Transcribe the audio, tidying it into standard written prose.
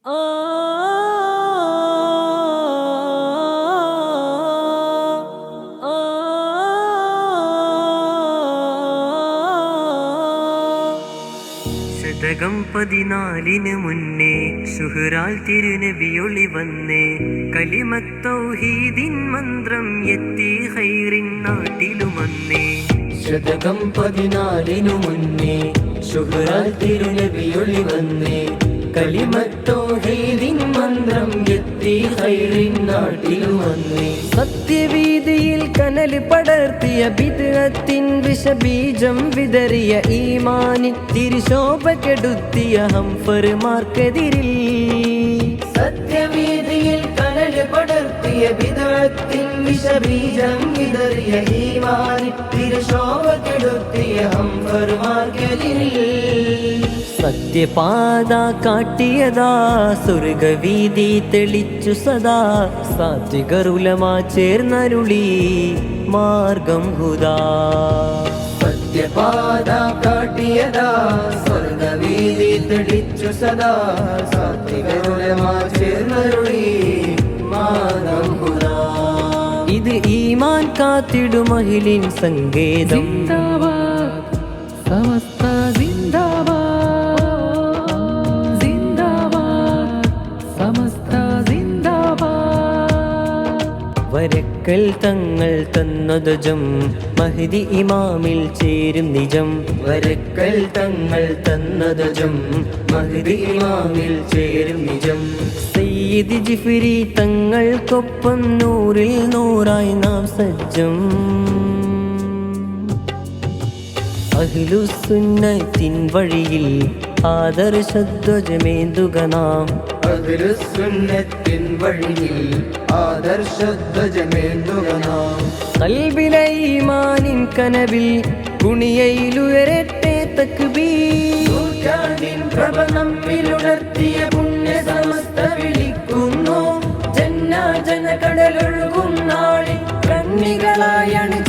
ശതകം 14 മുന്നേ സുഹ്റാൽ തിരുനബിയൊളി വന്നേ കലിമത്ത് തൗഹീദിൻ മന്ത്രം എത്തി ഖൈറിൻ നാട്ടിലുമന്നേ. ശതകം 14 മുന്നേ സുഹ്റാൽ തിരുനബിയൊളി വന്നേ കലിമത്ത് തൗഹീദിൻ മന്ത്രം എത്തി ഖൈറിൻ നാട്ടിലുമന്നേ. സത്യവീതിയിൽ കനൽ പടർത്തിയ ബിദ്അത്തിൻ വിഷബീജം വിതറിയ ഈമാനിൻ തിരുശോഭ കെടുത്തിയ ഹംഫർമാർക്കെതിരിൽ. സത്യവീതിയിൽ കനൽ പടർത്തിയ ബിദ്അത്തിൻ വിഷബീജം വിതറിയ ഈമാനിൻ തിരുശോഭ കെടുത്തിയ ഹംഫർമാർക്കെതിരിൽ. സത്യപാത കാട്ടിയതാ സ്വർഗവീതി തെളിച്ചു സദാ സാത്വികരുലമാ ചേർന്നരുളി മാർഗം ഹുദാ. സത്യപാത കാട്ടിയതാ സ്വർഗവീതി തെളിച്ചു സദാ സാത്വികരുലമാ ചേർന്നരുളി മാർഗം ഹുദാ. ഇത് ഈമാൻ കാത്തിടും അഹ്ലിൻ സങ്കേതം. സമസ്ത വരക്കൽ തങ്ങൾ തന്നതുജം മഹ്ദി ഇമാമിൽ ചേരും നിജം. വരക്കൽ തങ്ങൾ തന്നതുജം മഹ്ദി ഇമാമിൽ ചേരും നിജം. സയ്യിദ് ജിഫ്രി തങ്ങൾക്കൊപ്പം നൂറിൽ നൂറായി നാം സജ്ജം. അഹ്ലുസുന്നത്തിൻ വഴിയിൽ ആദർശധ്വജമേന്തുക നാം. അഹ്ലുസുന്നത്തിൻ വഴിയിൽ ആദർശധ്വജമേന്തുക നാം. ഖൽബിലെ ഈമാനിൻ കനവിൽ കുണിയയിലുയരട്ടെ തക്ബീർ. നൂറ്റാണ്ടിൻ പ്രഭ നമ്മിലുണർത്തിയ പുണ്യ സമസ്ത വിളിക്കുന്നു. ജന്നാജന കടലൊഴുകും നാളിൽ കണ്ണികളായാണ്